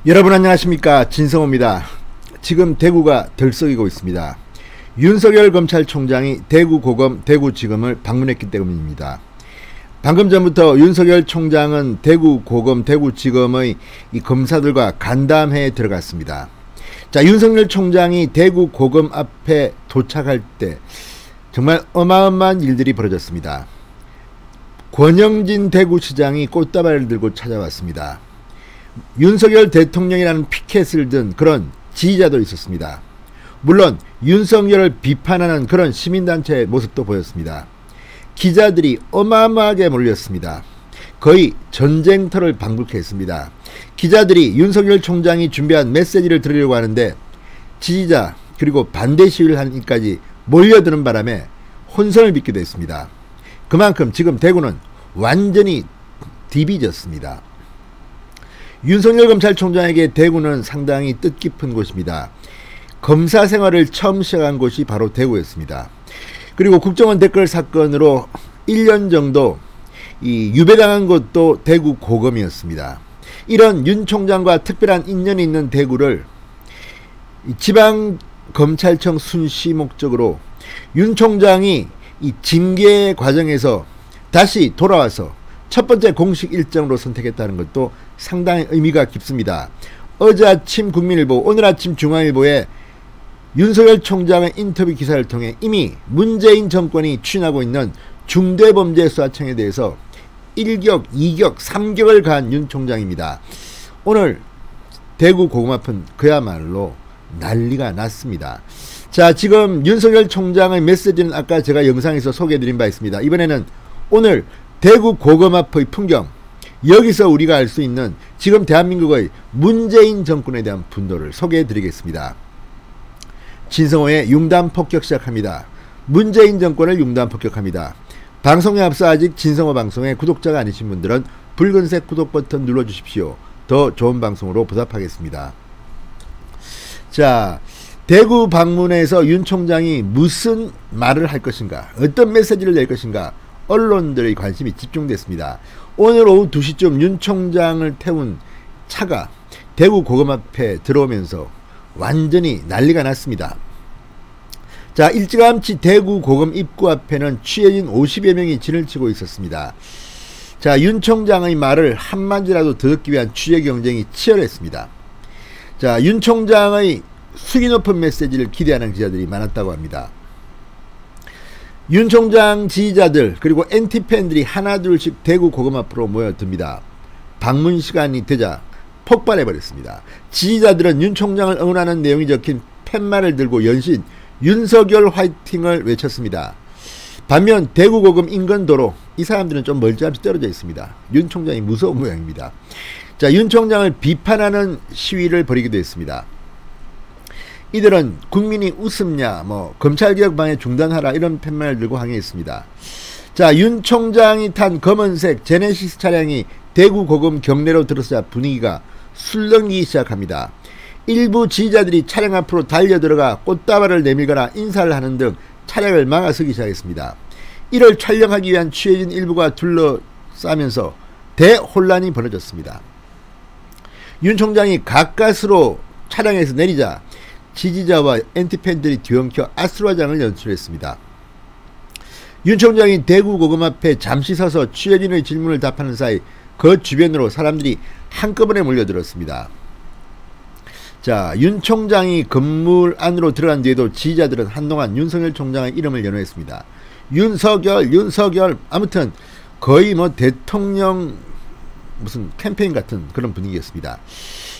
여러분 안녕하십니까, 진성호입니다. 지금 대구가 들썩이고 있습니다. 윤석열 검찰총장이 대구고검, 대구지검을 방문했기 때문입니다. 방금 전부터 윤석열 총장은 대구고검, 대구지검의 이 검사들과 간담회에 들어갔습니다. 자, 윤석열 총장이 대구고검 앞에 도착할 때 정말 어마어마한 일들이 벌어졌습니다. 권영진 대구시장이 꽃다발을 들고 찾아왔습니다. 윤석열 대통령이라는 피켓을 든 그런 지지자도 있었습니다. 물론 윤석열을 비판하는 그런 시민단체의 모습도 보였습니다. 기자들이 어마어마하게 몰렸습니다. 거의 전쟁터를 방불케 했습니다. 기자들이 윤석열 총장이 준비한 메시지를 들으려고 하는데 지지자 그리고 반대 시위를 하기까지 몰려드는 바람에 혼선을 빚기도 했습니다. 그만큼 지금 대구는 완전히 디비졌습니다. 윤석열 검찰총장에게 대구는 상당히 뜻깊은 곳입니다. 검사 생활을 처음 시작한 곳이 바로 대구였습니다. 그리고 국정원 댓글 사건으로 1년 정도 유배당한 곳도 대구 고검이었습니다. 이런 윤 총장과 특별한 인연이 있는 대구를 지방검찰청 순시 목적으로 윤 총장이 이 징계 과정에서 다시 돌아와서 첫 번째 공식 일정으로 선택했다는 것도 상당히 의미가 깊습니다. 어제 아침 국민일보, 오늘 아침 중앙일보에 윤석열 총장의 인터뷰 기사를 통해 이미 문재인 정권이 추진하고 있는 중대범죄수사청에 대해서 1격, 2격, 3격을 가한 윤 총장입니다. 오늘 대구 고검 앞은 그야말로 난리가 났습니다. 자, 지금 윤석열 총장의 메시지는 아까 제가 영상에서 소개해드린 바 있습니다. 이번에는 오늘 대구 고검 앞의 풍경, 여기서 우리가 알 수 있는 지금 대한민국의 문재인 정권에 대한 분노를 소개해드리겠습니다. 진성호의 융단 폭격 시작합니다. 문재인 정권을 융단 폭격합니다. 방송에 앞서 아직 진성호 방송의 구독자가 아니신 분들은 붉은색 구독 버튼 눌러주십시오. 더 좋은 방송으로 보답하겠습니다. 자, 대구 방문에서 윤 총장이 무슨 말을 할 것인가, 어떤 메시지를 낼 것인가, 언론들의 관심이 집중됐습니다. 오늘 오후 2시쯤 윤 총장을 태운 차가 대구 고검 앞에 들어오면서 완전히 난리가 났습니다. 자, 일찌감치 대구 고검 입구 앞에는 취재진 50여 명이 진을 치고 있었습니다. 자, 윤 총장의 말을 한마디라도 듣기 위한 취재 경쟁이 치열했습니다. 자, 윤 총장의 수위 높은 메시지를 기대하는 기자들이 많았다고 합니다. 윤 총장 지지자들 그리고 엔티팬들이 하나둘씩 대구 고검 앞으로 모여듭니다. 방문 시간이 되자 폭발해버렸습니다. 지지자들은 윤 총장을 응원하는 내용이 적힌 팻말을 들고 연신 윤석열 화이팅을 외쳤습니다. 반면 대구 고검 인근도로 이 사람들은 좀 멀찌감치 떨어져 있습니다. 윤 총장이 무서운 모양입니다. 자, 윤 총장을 비판하는 시위를 벌이기도 했습니다. 이들은 국민이 웃음냐, 검찰개혁 방해 중단하라 이런 팻말을 들고 항의했습니다. 자, 윤 총장이 탄 검은색 제네시스 차량이 대구 고검 경내로 들어서자 분위기가 술렁이기 시작합니다. 일부 지지자들이 차량 앞으로 달려들어가 꽃다발을 내밀거나 인사를 하는 등 차량을 막아서기 시작했습니다. 이를 촬영하기 위한 취재진 일부가 둘러싸면서 대혼란이 벌어졌습니다. 윤 총장이 가까스로 차량에서 내리자 지지자와 엔티팬들이 뒤엉켜 아수라장을 연출했습니다. 윤 총장이 대구 고검 앞에 잠시 서서 취재진의 질문을 답하는 사이 그 주변으로 사람들이 한꺼번에 몰려들었습니다. 자, 윤 총장이 건물 안으로 들어간 뒤에도 지지자들은 한동안 윤석열 총장의 이름을 연호했습니다. 윤석열, 아무튼 거의 대통령 무슨 캠페인 같은 그런 분위기였습니다.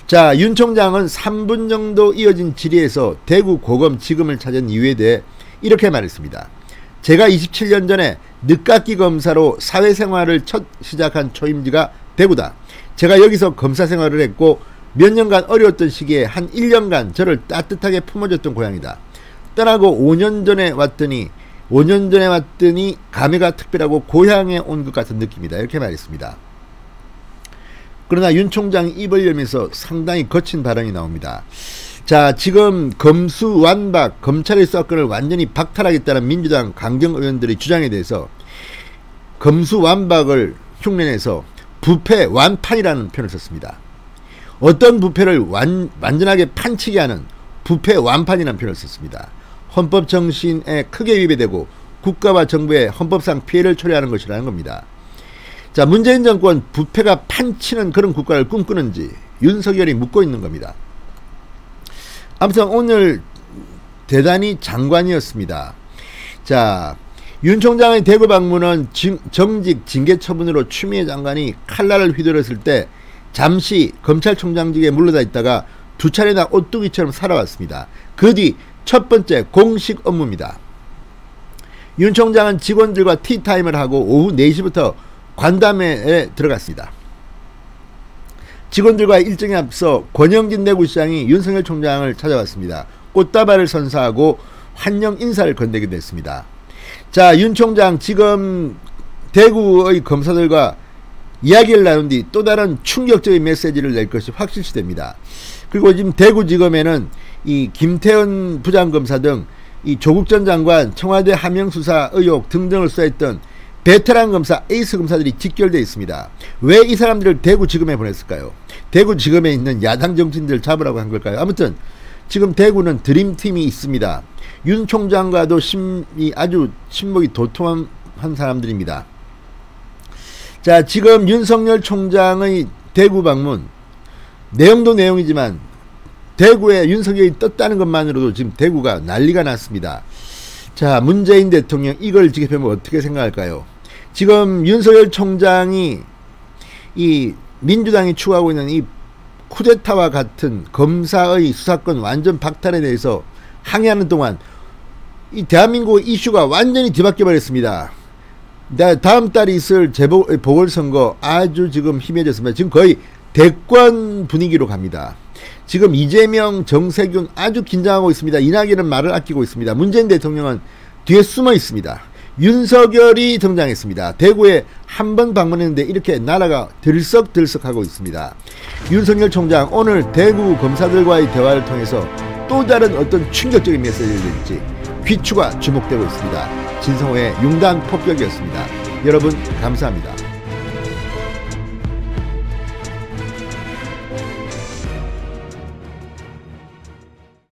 자, 윤 총장은 3분 정도 이어진 질의에서 대구 고검 지검을 찾은 이유에 대해 이렇게 말했습니다. 제가 27년 전에 늦깎이 검사로 사회생활을 첫 시작한 초임지가 대구다. 제가 여기서 검사 생활을 했고 몇 년간 어려웠던 시기에 한 1년간 저를 따뜻하게 품어줬던 고향이다. 떠나고 5년 전에 왔더니 감회가 특별하고 고향에 온 것 같은 느낌이다. 이렇게 말했습니다. 그러나 윤 총장이 입을 열면서 상당히 거친 발언이 나옵니다. 자, 지금 검수완박, 검찰의 수사권을 완전히 박탈하겠다는 민주당 강경 의원들의 주장에 대해서 검수완박을 흉내내서 부패 완판이라는 표현을 썼습니다. 어떤 부패를 완전하게 판치게 하는 부패 완판이라는 표현을 썼습니다. 헌법 정신에 크게 위배되고 국가와 정부의 헌법상 피해를 초래하는 것이라는 겁니다. 자, 문재인 정권 부패가 판치는 그런 국가를 꿈꾸는지 윤석열이 묻고 있는 겁니다. 아무튼 오늘 대단히 장관이었습니다. 자, 윤 총장의 대구 방문은 정직 징계 처분으로 추미애 장관이 칼날을 휘두르었을 때 잠시 검찰총장직에 물러다 있다가 두 차례나 오뚜기처럼 살아왔습니다. 그 뒤 첫 번째 공식 업무입니다. 윤 총장은 직원들과 티타임을 하고 오후 4시부터 관담회에 들어갔습니다. 직원들과의 일정에 앞서 권영진 내구시장이 윤석열 총장을 찾아왔습니다. 꽃다발을 선사하고 환영 인사를 건네기도 했습니다. 자, 윤 총장 지금 대구의 검사들과 이야기를 나눈 뒤 또 다른 충격적인 메시지를 낼 것이 확실시됩니다. 그리고 지금 대구지검에는 이 김태현 부장검사 등 이 조국 전 장관 청와대 하명수사 의혹 등등을 수사했던 베테랑 검사 에이스 검사들이 직결되어 있습니다. 왜 이 사람들을 대구지검에 보냈을까요? 대구지검에 있는 야당 정치인들 잡으라고 한 걸까요? 아무튼 지금 대구는 드림팀이 있습니다. 윤 총장과도 아주 친목이 도톰한 사람들입니다. 자, 지금 윤석열 총장의 대구 방문 내용도 내용이지만 대구에 윤석열이 떴다는 것만으로도 지금 대구가 난리가 났습니다. 자, 문재인 대통령 이걸 지켜보면 어떻게 생각할까요? 지금 윤석열 총장이 이 민주당이 추구하고 있는 이 쿠데타와 같은 검사의 수사권 완전 박탈에 대해서 항의하는 동안 이 대한민국 이슈가 완전히 뒤바뀌어 버렸습니다. 다음 달에 있을 보궐선거 아주 지금 희미해졌습니다. 지금 거의 대권 분위기로 갑니다. 지금 이재명, 정세균 아주 긴장하고 있습니다. 이낙연은 말을 아끼고 있습니다. 문재인 대통령은 뒤에 숨어 있습니다. 윤석열이 등장했습니다. 대구에 한 번 방문했는데 이렇게 나라가 들썩들썩하고 있습니다. 윤석열 총장 오늘 대구 검사들과의 대화를 통해서 또 다른 어떤 충격적인 메시지를 낼지 귀추가 주목되고 있습니다. 진성호의 융단 폭격이었습니다. 여러분 감사합니다.